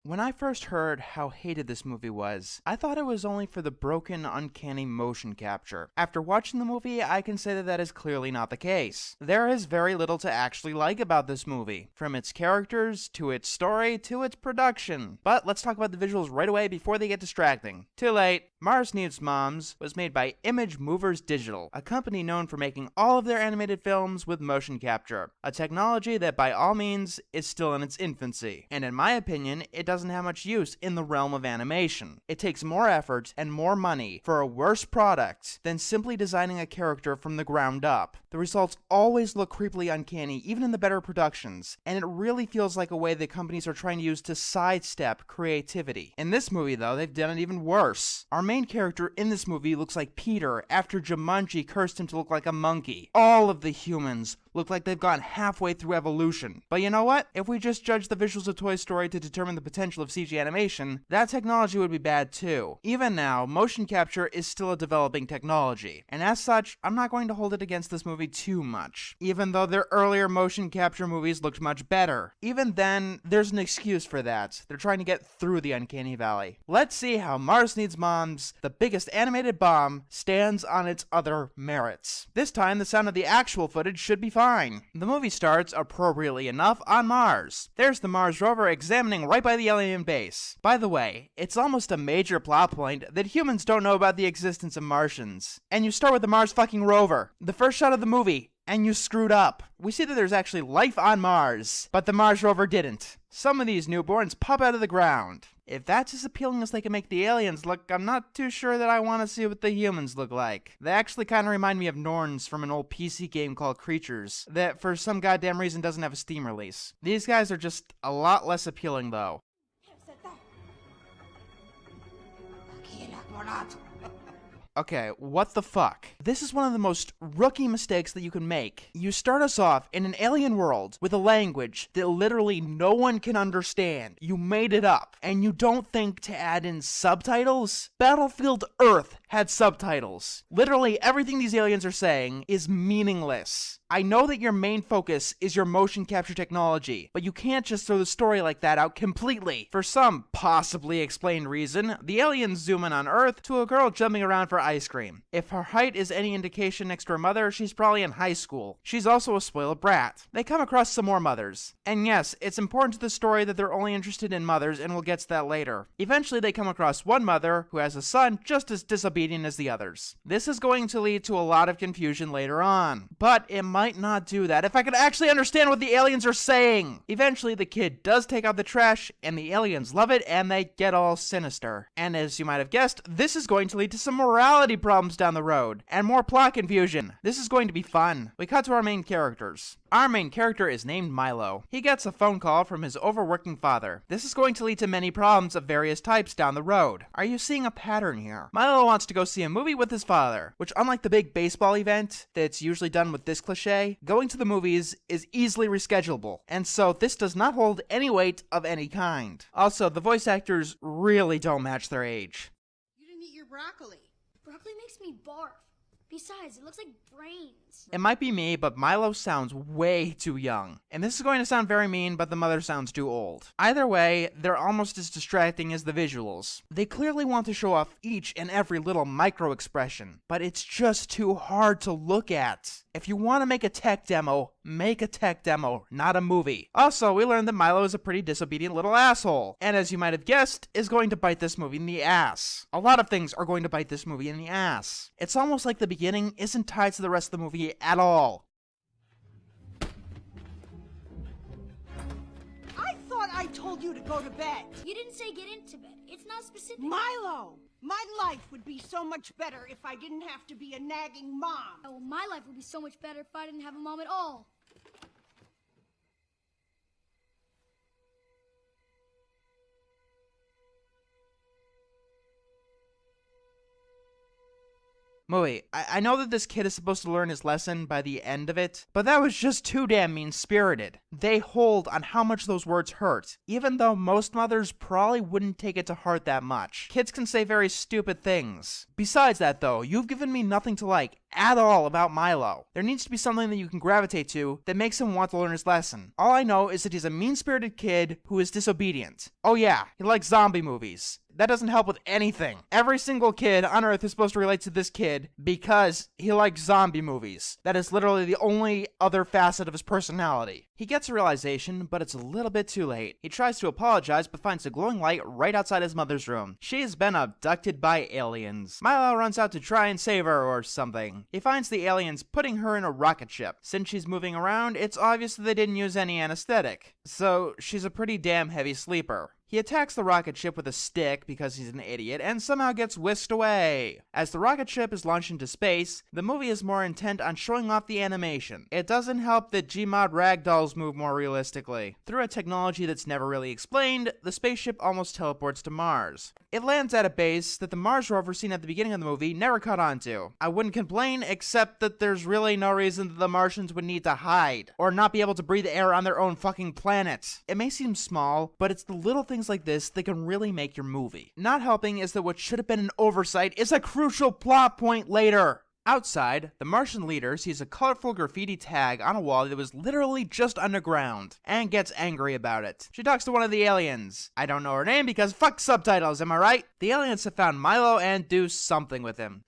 When I first heard how hated this movie was, I thought it was only for the broken, uncanny motion capture. After watching the movie, I can say that that is clearly not the case. There is very little to actually like about this movie, from its characters, to its story, to its production. But let's talk about the visuals right away before they get distracting. Too late. Mars Needs Moms was made by Image Movers Digital, a company known for making all of their animated films with motion capture, a technology that by all means is still in its infancy, and in my opinion, it doesn't have much use in the realm of animation. It takes more effort and more money for a worse product than simply designing a character from the ground up. The results always look creepily uncanny, even in the better productions, and it really feels like a way that companies are trying to use to sidestep creativity. In this movie, though, they've done it even worse. Our main character in this movie looks like Peter after Jumanji cursed him to look like a monkey. All of the humans look like they've gone halfway through evolution. But you know what? If we just judge the visuals of Toy Story to determine the potential of CG animation, that technology would be bad too. Even now, motion capture is still a developing technology, and as such, I'm not going to hold it against this movie too much, even though their earlier motion capture movies looked much better. Even then, there's an excuse for that. They're trying to get through the uncanny valley. Let's see how Mars Needs Moms, the biggest animated bomb, stands on its other merits. This time, the sound of the actual footage should be fine. The movie starts, appropriately enough, on Mars. There's the Mars rover examining right by the alien base. By the way, it's almost a major plot point that humans don't know about the existence of Martians. And you start with the Mars fucking rover, the first shot of the movie, and you screwed up. We see that there's actually life on Mars, but the Mars rover didn't. Some of these newborns pop out of the ground. If that's as appealing as they can make the aliens look, I'm not too sure that I want to see what the humans look like. They actually kind of remind me of Norns from an old PC game called Creatures, that for some goddamn reason doesn't have a Steam release. These guys are just a lot less appealing though. Okay, what the fuck? This is one of the most rookie mistakes that you can make. You start us off in an alien world with a language that literally no one can understand. You made it up, and you don't think to add in subtitles? Battlefield Earth had subtitles. Literally everything these aliens are saying is meaningless. I know that your main focus is your motion capture technology, but you can't just throw the story like that out completely. For some possibly explained reason, the aliens zoom in on Earth to a girl jumping around for ice cream. If her height is any indication next to her mother, she's probably in high school. She's also a spoiled brat. They come across some more mothers. And yes, it's important to the story that they're only interested in mothers, and we'll get to that later. Eventually, they come across one mother who has a son just as disobedient as the others. This is going to lead to a lot of confusion later on, but it might not do that if I could actually understand what the aliens are saying. Eventually, the kid does take out the trash, and the aliens love it, and they get all sinister. And as you might have guessed, this is going to lead to some morality problems down the road, and more plot confusion. This is going to be fun. We cut to our main characters. Our main character is named Milo. He gets a phone call from his overworking father. This is going to lead to many problems of various types down the road. Are you seeing a pattern here? Milo wants to go see a movie with his father, which unlike the big baseball event that's usually done with this cliche, going to the movies is easily reschedulable, and so this does not hold any weight of any kind. Also, the voice actors really don't match their age. You didn't eat your broccoli. Broccoli makes me barf. Besides, it looks like brains. It might be me, but Milo sounds way too young. And this is going to sound very mean, but the mother sounds too old. Either way, they're almost as distracting as the visuals. They clearly want to show off each and every little micro expression, but it's just too hard to look at. If you want to make a tech demo, make a tech demo, not a movie. Also, we learned that Milo is a pretty disobedient little asshole, and as you might have guessed, is going to bite this movie in the ass. A lot of things are going to bite this movie in the ass. It's almost like the beginning isn't tied to the rest of the movie at all. I thought I told you to go to bed. You didn't say get into bed. It's not specific. Milo, my life would be so much better if I didn't have to be a nagging mom. Oh, my life would be so much better if I didn't have a mom at all. Wait, I know that this kid is supposed to learn his lesson by the end of it, but that was just too damn mean-spirited. They hold on how much those words hurt, even though most mothers probably wouldn't take it to heart that much. Kids can say very stupid things. Besides that though, you've given me nothing to like at all about Milo. There needs to be something that you can gravitate to that makes him want to learn his lesson. All I know is that he's a mean-spirited kid who is disobedient. Oh yeah, he likes zombie movies. That doesn't help with anything. Every single kid on Earth is supposed to relate to this kid because he likes zombie movies. That is literally the only other facet of his personality. He gets a realization, but it's a little bit too late. He tries to apologize, but finds a glowing light right outside his mother's room. She has been abducted by aliens. Milo runs out to try and save her or something. He finds the aliens putting her in a rocket ship. Since she's moving around, it's obvious that they didn't use any anesthetic. So she's a pretty damn heavy sleeper. He attacks the rocket ship with a stick because he's an idiot and somehow gets whisked away. As the rocket ship is launched into space, the movie is more intent on showing off the animation. It doesn't help that Gmod ragdolls move more realistically. Through a technology that's never really explained, the spaceship almost teleports to Mars. It lands at a base that the Mars rover seen at the beginning of the movie never caught on to. I wouldn't complain, except that there's really no reason that the Martians would need to hide, or not be able to breathe air on their own fucking planet. It may seem small, but it's the little things like this that can really make your movie. Not helping is that what should have been an oversight is a crucial plot point later. Outside, the Martian leader sees a colorful graffiti tag on a wall that was literally just underground, and gets angry about it. She talks to one of the aliens. I don't know her name because fuck subtitles, am I right? The aliens have found Milo and do something with him.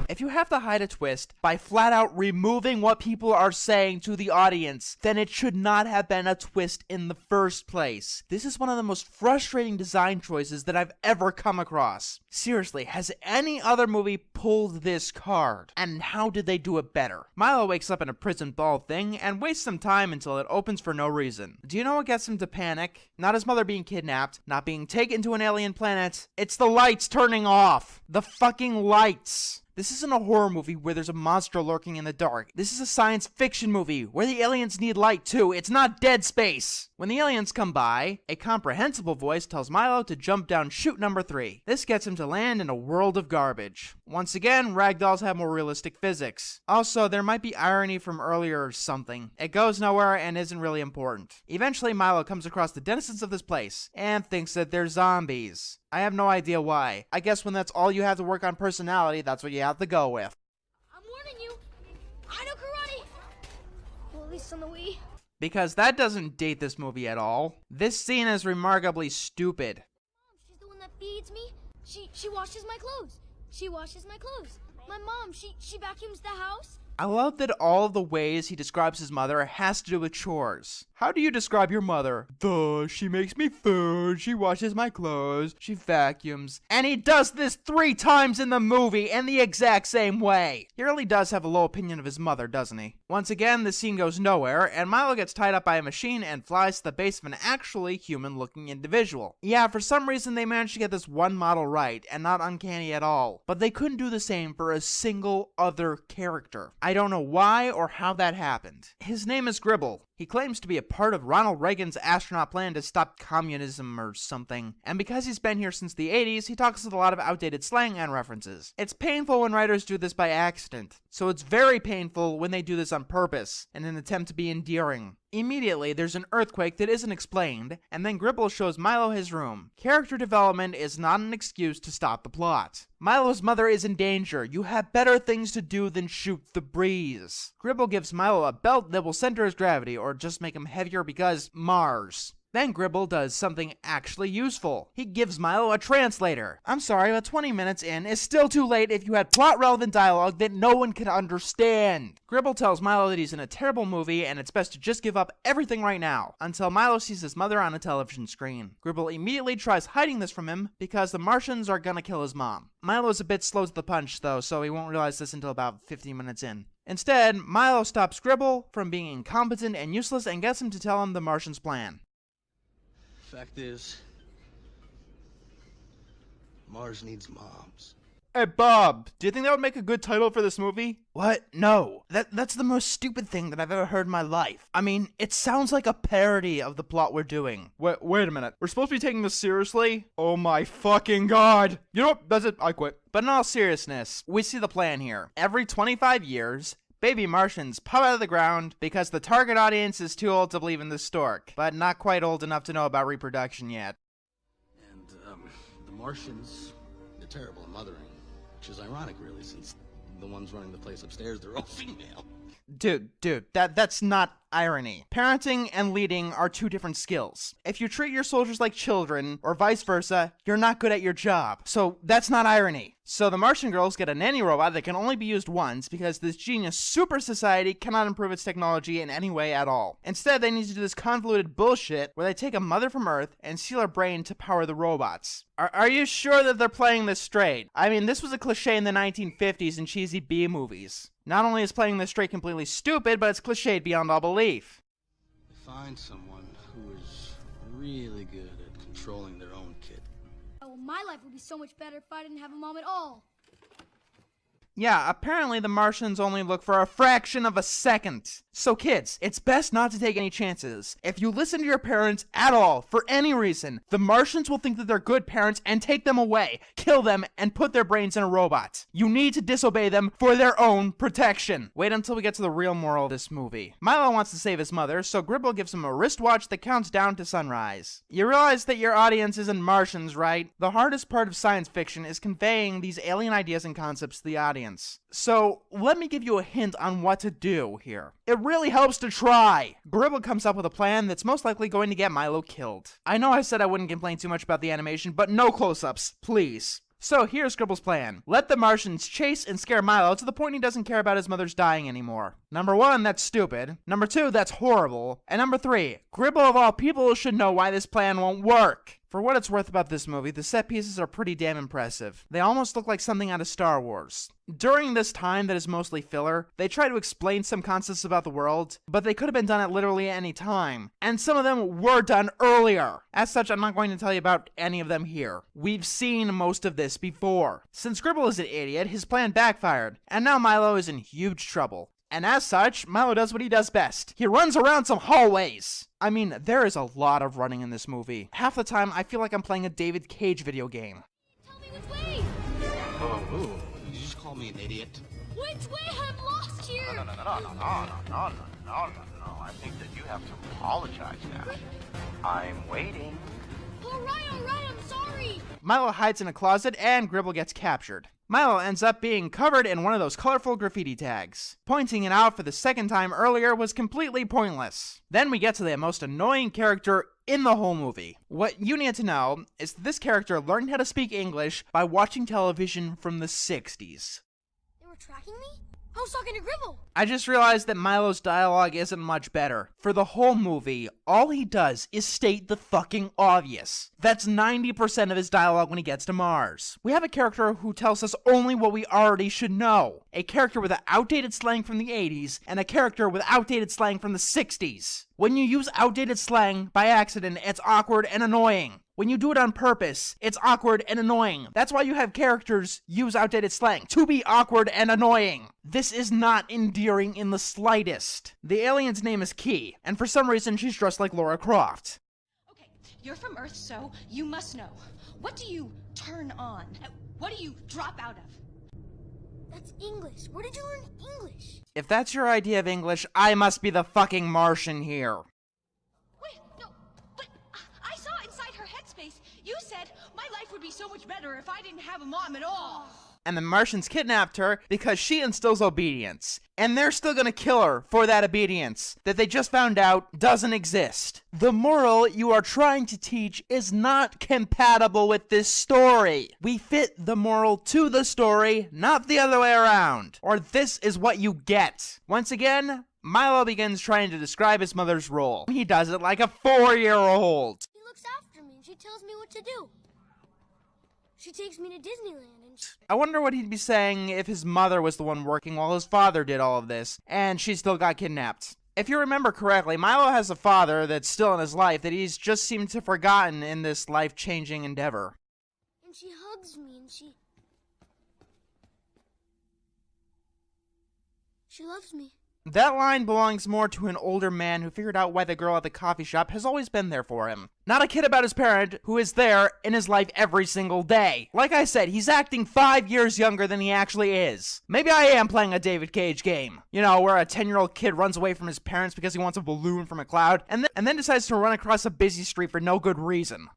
If you have to hide a twist by flat out removing what people are saying to the audience, then it should not have been a twist in the first place. This is one of the most frustrating design choices that I've ever come across. Seriously, has any other movie pulled this card? And how did they do it better? Milo wakes up in a prison ball thing and wastes some time until it opens for no reason. Do you know what gets him to panic? Not his mother being kidnapped, not being taken to an alien planet. It's the lights turning off. The fucking lights. This isn't a horror movie where there's a monster lurking in the dark. This is a science fiction movie where the aliens need light too. It's not Dead Space. When the aliens come by, a comprehensible voice tells Milo to jump down chute number 3. This gets him to land in a world of garbage. Once again, ragdolls have more realistic physics. Also, there might be irony from earlier or something. It goes nowhere and isn't really important. Eventually, Milo comes across the denizens of this place and thinks that they're zombies. I have no idea why. I guess when that's all you have to work on personality, that's what you have to go with. I'm warning you. I know karate. Well, at least on the Wii. Because that doesn't date this movie at all. This scene is remarkably stupid. Mom, she's the one that feeds me. She washes my clothes. She washes my clothes. My mom, she vacuums the house. I love that all of the ways he describes his mother has to do with chores. How do you describe your mother? She makes me food, she washes my clothes, she vacuums. And he does this 3 times in the movie in the exact same way. He really does have a low opinion of his mother, doesn't he? Once again, the scene goes nowhere, and Milo gets tied up by a machine and flies to the base of an actually human-looking individual. Yeah, for some reason they managed to get this one model right, and not uncanny at all. But they couldn't do the same for a single other character. I don't know why or how that happened. His name is Gribble. He claims to be a part of Ronald Reagan's astronaut plan to stop communism or something, and because he's been here since the 80s, he talks with a lot of outdated slang and references. It's painful when writers do this by accident, so it's very painful when they do this on purpose, in an attempt to be endearing. Immediately, there's an earthquake that isn't explained, and then Gribble shows Milo his room. Character development is not an excuse to stop the plot. Milo's mother is in danger. You have better things to do than shoot the breeze. Gribble gives Milo a belt that will center his gravity, or just make him heavier because Mars. Then Gribble does something actually useful. He gives Milo a translator. I'm sorry, but 20 minutes in is still too late if you had plot-relevant dialogue that no one can understand. Gribble tells Milo that he's in a terrible movie and it's best to just give up everything right now, until Milo sees his mother on a television screen. Gribble immediately tries hiding this from him because the Martians are gonna kill his mom. Milo's a bit slow to the punch though, so he won't realize this until about 15 minutes in. Instead, Milo stops Gribble from being incompetent and useless and gets him to tell him the Martians' plan. Fact is, Mars needs moms. Hey, Bob, do you think that would make a good title for this movie? What? No. That's the most stupid thing that I've ever heard in my life. I mean, it sounds like a parody of the plot we're doing. Wait a minute. We're supposed to be taking this seriously? Oh my fucking god. You know what? That's it. I quit. But in all seriousness, we see the plan here. Every 25 years, baby Martians pop out of the ground because the target audience is too old to believe in the stork, but not quite old enough to know about reproduction yet. And, the Martians, they're terrible at mothering. Which is ironic, really, since the ones running the place upstairs, they're all female. Dude, that's not irony. Parenting and leading are two different skills. If you treat your soldiers like children, or vice versa, you're not good at your job. So that's not irony. So the Martian girls get a nanny robot that can only be used once because this genius super society cannot improve its technology in any way at all. Instead, they need to do this convoluted bullshit where they take a mother from Earth and steal her brain to power the robots. Are you sure that they're playing this straight? I mean, this was a cliche in the 1950s in cheesy B movies. Not only is playing this straight completely stupid, but it's cliched beyond all belief. Find someone who is really good at controlling their own kid. Oh, my life would be so much better if I didn't have a mom at all. Yeah, apparently the Martians only look for a fraction of a second. So kids, it's best not to take any chances. If you listen to your parents at all, for any reason, the Martians will think that they're good parents and take them away, kill them, and put their brains in a robot. You need to disobey them for their own protection. Wait until we get to the real moral of this movie. Milo wants to save his mother, so Gribble gives him a wristwatch that counts down to sunrise. You realize that your audience isn't Martians, right? The hardest part of science fiction is conveying these alien ideas and concepts to the audience. So, let me give you a hint on what to do here. It really helps to try. Gribble comes up with a plan that's most likely going to get Milo killed. I know I said I wouldn't complain too much about the animation, but no close-ups, please. So here's Gribble's plan. Let the Martians chase and scare Milo to the point he doesn't care about his mother's dying anymore. Number 1, that's stupid. Number 2, that's horrible. And number 3, Gribble of all people should know why this plan won't work. For what it's worth about this movie, the set pieces are pretty damn impressive. They almost look like something out of Star Wars. During this time that is mostly filler, they try to explain some concepts about the world, but they could have been done at literally any time. And some of them were done earlier. As such, I'm not going to tell you about any of them here. We've seen most of this before. Since Gribble is an idiot, his plan backfired, and now Milo is in huge trouble. And as such, Milo does what he does best. He runs around some hallways. I mean, there is a lot of running in this movie. Half the time, I feel like I'm playing a David Cage video game. Tell me which way. Oh, did you just call me an idiot? Which way? I'm lost here. No. I think that you have to apologize now. I'm waiting. All right, I'm sorry. Milo hides in a closet and Gribble gets captured. Milo ends up being covered in one of those colorful graffiti tags. Pointing it out for the second time earlier was completely pointless. Then we get to the most annoying character in the whole movie. What you need to know is that this character learned how to speak English by watching television from the 60s. They were tracking me? I was talking to Gribble. I just realized that Milo's dialogue isn't much better. For the whole movie, all he does is state the fucking obvious. That's 90% of his dialogue when he gets to Mars. We have a character who tells us only what we already should know. A character with outdated slang from the 80s, and a character with outdated slang from the 60s. When you use outdated slang by accident, it's awkward and annoying. When you do it on purpose, it's awkward and annoying. That's why you have characters use outdated slang, to be awkward and annoying. This is not endearing in the slightest. The alien's name is Key, and for some reason she's dressed like Laura Croft. Okay, you're from Earth, so you must know. What do you turn on? What do you drop out of? That's English. Where did you learn English? If that's your idea of English, I must be the fucking Martian here. Wait, no, but I saw inside her headspace. You said my life would be so much better if I didn't have a mom at all. And the Martians kidnapped her because she instills obedience. And they're still gonna kill her for that obedience that they just found out doesn't exist. The moral you are trying to teach is not compatible with this story. We fit the moral to the story, not the other way around. Or this is what you get. Once again, Milo begins trying to describe his mother's role. He does it like a 4-year-old. She looks after me and she tells me what to do. She takes me to Disneyland and I wonder what he'd be saying if his mother was the one working while his father did all of this, and she still got kidnapped. If you remember correctly, Milo has a father that's still in his life that he's just seemed to have forgotten in this life-changing endeavor. she hugs me and she She loves me. That line belongs more to an older man who figured out why the girl at the coffee shop has always been there for him. Not a kid about his parent who is there in his life every single day. Like I said, he's acting 5 years younger than he actually is. Maybe I am playing a David Cage game. You know, where a 10-year-old kid runs away from his parents because he wants a balloon from a cloud, and then decides to run across a busy street for no good reason.